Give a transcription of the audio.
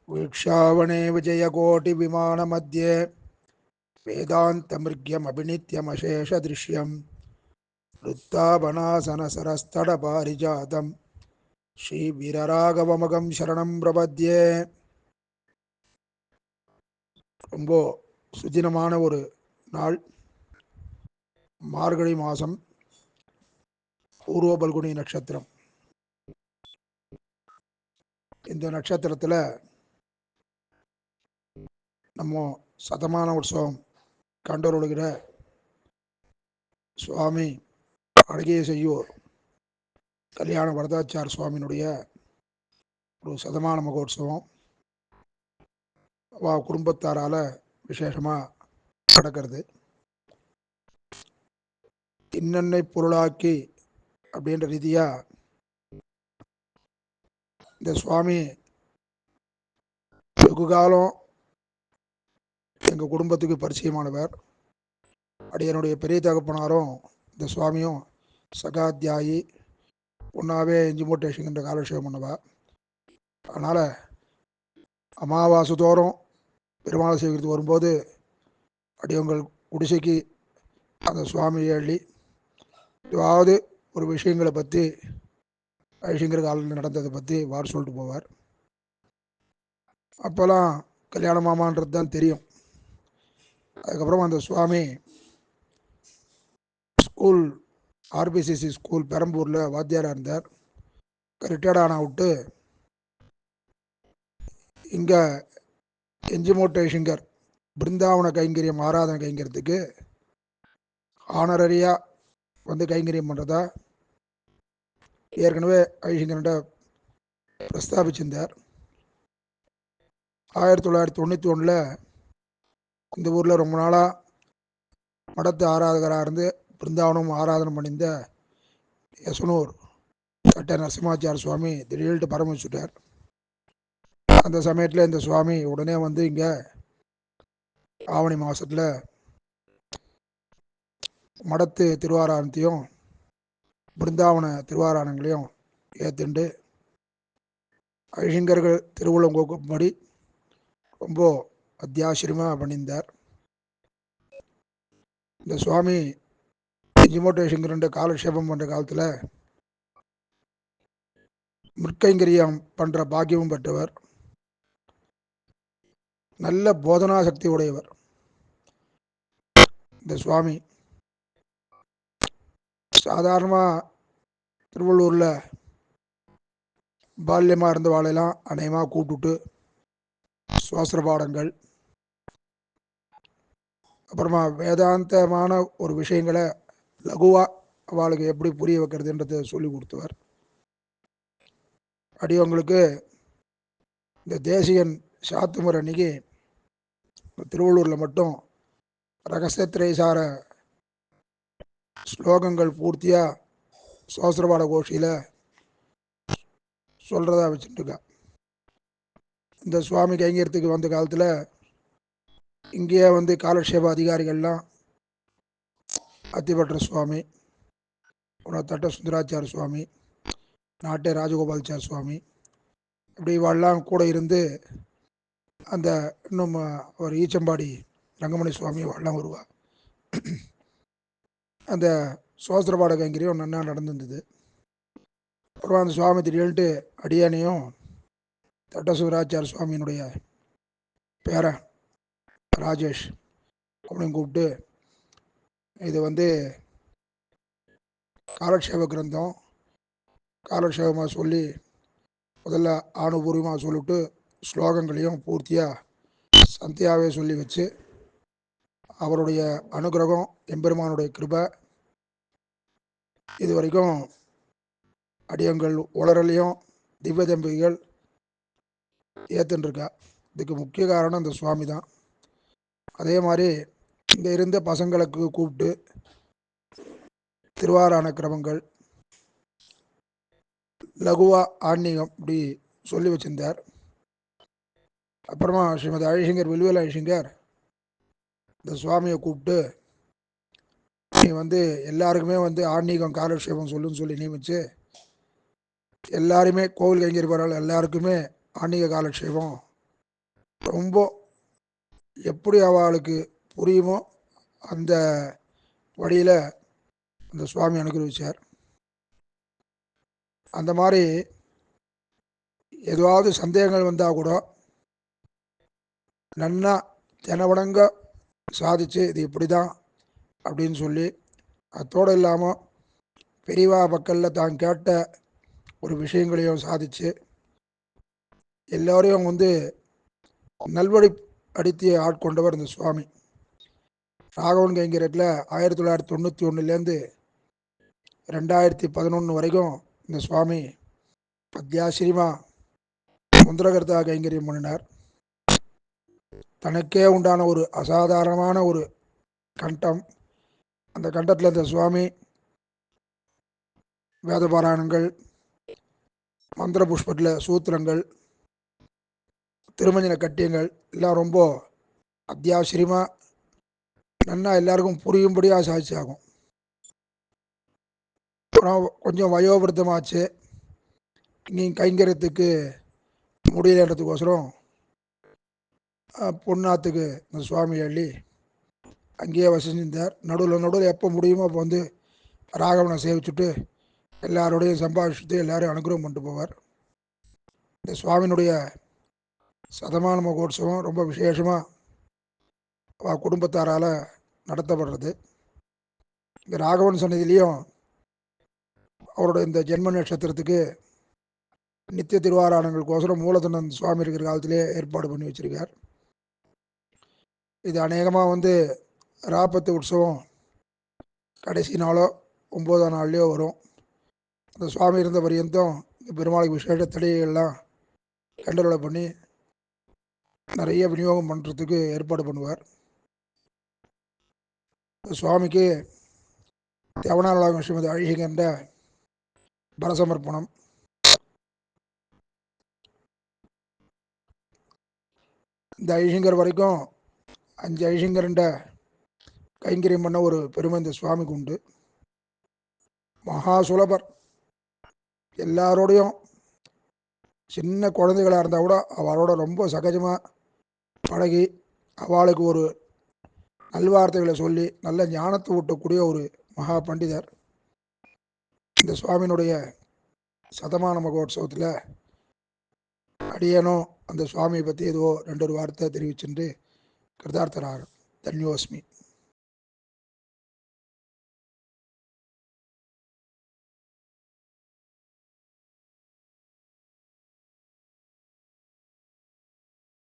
वीक्षावणे विजयकोटिविमानमध्ये वेदान्तमृग्यमभिनित्यमशेषदृश्यम् वृत्तावनासनसरस्तडपारिजातं ஸ்ரீவீரராகவமகம் சரணம் பிரபத்யே. ரொம்ப சுதினமான ஒரு நாள். மார்கழி மாதம், பூர்வ பல்குனி நட்சத்திரம். இந்த நட்சத்திரத்தில் நம்ம சதமான உற்சவம் கண்டொருளுகிற சுவாமி அழகிய செய்யூர் கல்யாண வரதாச்சார் சுவாமியினுடைய ஒரு சதமான மகோத்சவம் குடும்பத்தாரால் விசேஷமாக நடக்கிறது. இன்னென்னை பொருளாக்கி அப்படின்ற ரீதியாக இந்த சுவாமி வெகு காலம் எங்கள் குடும்பத்துக்கு பரிச்சயமானவர். அடியனுடைய பெரிய தகப்பனாரும் இந்த சுவாமியும் சகாத்தியாயி ஒன்றாவே இஞ்சிமோட்டேஷன் காலக்ஷேபம் பண்ணவா. அதனால் அமாவாசை தோறும் பெருமாள் சேவிக்கிறது வரும்போது அடியவங்கள் குடிசைக்கு அந்த சுவாமி எழுதி ஏதாவது ஒரு விஷயங்களை பற்றி ஐஷிங்கிற காலில் நடந்ததை பற்றி வார் சொல்லிட்டு போவார். அப்போல்லாம் கல்யாண மாமான்றது தான் தெரியும். அதுக்கப்புறம் அந்த சுவாமி ஸ்கூல் ஆர்பிசிசி ஸ்கூல் பெரம்பூரில் வாத்தியாராக இருந்தார். ரிட்டையர்ட் ஆன விட்டு இங்கே எஞ்சிமோட்டேஷிங்கர் பிருந்தாவன கைங்கரியம் ஆராதனை கைங்கரியத்துக்கு ஆனரரியாக வந்து கைங்கரியம் பண்ணுறதா ஏற்கனவே ஐஷிங்கர்கிட்ட பிரஸ்தாபிச்சிருந்தார். 1991 இந்த ஊரில் ரொம்ப நாளாக மடத்து ஆராதகராக இருந்து பிருந்தாவனம் ஆராதனை பண்ணியிருந்த யசுனூர் கட்ட நரசிம்மாச்சார சுவாமி திடீர்னு பரமிச்சுட்டார். அந்த சமயத்தில் இந்த சுவாமி உடனே வந்து இங்கே ஆவணி மாதத்தில் மடத்து திருவாராயணத்தையும் பிருந்தாவன திருவாராயணங்களையும் ஏற்றுண்டு ஐஷிங்கர்கள் திருவுள்ளங்கோக்கும்படி ரொம்ப அத்தியாசிரியமாக பண்ணியிருந்தார். இந்த சுவாமி எஞ்சிமோட்டேஷிங்கர் காலக்ஷேபம் பண்ணுற காலத்தில் மிற்கைங்கரியம் பண்ணுற பாக்கியமும் பெற்றவர். நல்ல போதனா சக்தி உடையவர். இந்த சுவாமி சாதாரணமாக திருவள்ளூரில் பால்யமாக இருந்த வாழையெல்லாம் அநேகமாக கூப்பிட்டுட்டு சுவாசர பாடங்கள், அப்புறமா வேதாந்தமான ஒரு விஷயங்களை லகுவாக அவளுக்கு எப்படி புரிய வைக்கிறதுன்றதை சொல்லி கொடுத்தவர். அடியவங்களுக்கு இந்த தேசியன் சாத்துமுறை அன்னைக்கு திருவள்ளூரில் மட்டும் ரகசியத்திரைசார ஸ்லோகங்கள் பூர்த்தியாக சுவாசரபாட கோஷியில் சொல்கிறதா வச்சுட்டுருக்கா. இந்த சுவாமி கைங்கரியத்துக்கு வந்த காலத்தில் இங்கேயே வந்து காலக்ஷேப அதிகாரிகள்லாம் அத்திபட்ற சுவாமி, தட்ட சுந்தராச்சார சுவாமி, நாட்டை ராஜகோபாலாச்சார சுவாமி, இப்படி இவாள்லாம் கூட இருந்து அந்த இன்னும் ஒரு ஈச்சம்பாடி ரங்கமணி சுவாமி இவாள்லாம் வருவா. அந்த சுவாசரபாட கைங்கரியம் நன்னா நடந்துருந்தது. அப்புறம் அந்த சுவாமி திடீர்னுட்டு அடியானையும் தட்ட சுந்தராச்சார சுவாமியினுடைய பேர ராஜேஷ் அப்படின்னு கூப்பிட்டு, இது வந்து காலக்ஷேப கிரந்தம், காலக்ஷேபமாக சொல்லி முதல்ல ஆணுபூர்வமாக சொல்லிவிட்டு ஸ்லோகங்களையும் பூர்த்தியாக சந்தியாவே சொல்லி வச்சு அவருடைய அனுகிரகம் எம்பெருமானுடைய கிருபை இது வரைக்கும் அடியங்கள் உளரலையும் திவ்ய தம்பிகள் ஏற்றுருக்கா. இதுக்கு முக்கிய காரணம் இந்த சுவாமி தான். அதே மாதிரி இங்கே இருந்த பசங்களுக்கு கூப்பிட்டு திருவாரான கிரமங்கள் லகுவா ஆன்மீகம் இப்படி சொல்லி வச்சிருந்தார். அப்புறமா ஸ்ரீமதி ஐஷிங்கர் வில்வேல் ஐஷிங்கர் இந்த சுவாமியை கூப்பிட்டு, நீ வந்து எல்லாருக்குமே வந்து ஆன்மீகம் காலக்ஷேபம் சொல்லுன்னு சொல்லி நியமிச்சு எல்லாருமே கோவில் கைங்கரி போகிறாள் எல்லாருக்குமே ஆன்மீக காலக்ஷேபம் ரொம்ப எப்படி அவளுக்கு புரியுமோ அந்த வழியில் அந்த சுவாமி அனுகிரகிச்சார். அந்த மாதிரி எதுவாவது சந்தேகங்கள் வந்தால் கூட நன்னா தினவடங்க சாதிச்சு இது இப்படி தான் அப்படின்னு சொல்லி, அத்தோடு இல்லாமல் பெரியவா பக்கலில் தான் கேட்ட ஒரு விஷயங்களையும் சாதிச்சு எல்லோரையும் நல்வழி அடித்து ஆட்கொண்டவர் இந்த சுவாமி. ராகவன் கைங்கரத்தில் 1991 2011 வரைக்கும் இந்த சுவாமி அத்தியாசிரியமா முந்திரகர்த்தா கைங்கரியம் பண்ணினார். தனக்கே உண்டான ஒரு அசாதாரணமான ஒரு கண்டம். அந்த கண்டத்தில் இந்த சுவாமி வேதபாராயணங்கள், மந்திர புஷ்பத்தில் சூத்திரங்கள், திருமஞ்சன கட்டியங்கள் எல்லாம் ரொம்ப அத்தியாவசியமாக நன்னா எல்லாருக்கும் புரியும்படியாக சாதிச்சாகும். அப்புறம் கொஞ்சம் வயோபிருத்தமாச்சு, நீ கைங்கரியத்துக்கு முடியலன்றதுக்கோசரம் பொன்னாத்துக்கு இந்த சுவாமி அள்ளி அங்கேயே வசிச்சிருந்தார். நடுவில் எப்போ முடியுமோ அப்போ ராகவனை சேவிச்சுட்டு எல்லாரோடையும் சம்பாதிச்சுட்டு எல்லாரும் அனுகிரகம் பண்ணிட்டு போவார். இந்த சுவாமியினுடைய சதமான மகோத்சவம் ரொம்ப விசேஷமாக குடும்பத்தாரால் நடத்தப்படுறது. இந்த ராகவன் சன்னதியிலையும் அவரோட இந்த ஜென்ம நட்சத்திரத்துக்கு நித்திய திருவாராயணங்களுக்கோசரம் மூலதனன் சுவாமி இருக்கிற காலத்திலே ஏற்பாடு பண்ணி வச்சிருக்கார். இது அநேகமாக ராப்பத்து உற்சவம் கடைசி நாளோ 9ஆம் நாள்லையோ வரும். அந்த சுவாமி இருந்த பரியந்தம் இந்த பெருமாளுக்கு விசேஷ தடைகள்லாம் கண்டரோலை பண்ணி நிறைய விநியோகம் பண்ணுறதுக்கு ஏற்பாடு பண்ணுவார். சுவாமிக்கு தேவனாளாகும் ஸ்ரீமதி அழிகின்ற பரசமர்ப்பணம். இந்த ஐஷிங்கர் வரைக்கும் 5 ஐஷிங்கர்ன்ற கைங்கரியம் பண்ண ஒரு பெருமை இந்த சுவாமிக்கு உண்டு. மகா சுலபர். எல்லாரோடையும் சின்ன குழந்தைகளாக இருந்தால் கூட அவளோட ரொம்ப சகஜமாக பழகி அவளுக்கு ஒரு நல்வார்த்தைகளை சொல்லி நல்ல ஞானத்தை ஊட்டக்கூடிய ஒரு மகா பண்டிதர். இந்த சுவாமியினுடைய சதமான மகோத்சவத்தில் அடியனும் அந்த சுவாமியை பற்றி ஏதோ 2 வார்த்தை தெரிவிச்சுட்டு கிருதார்த்தராக தன்யோஸ்மி.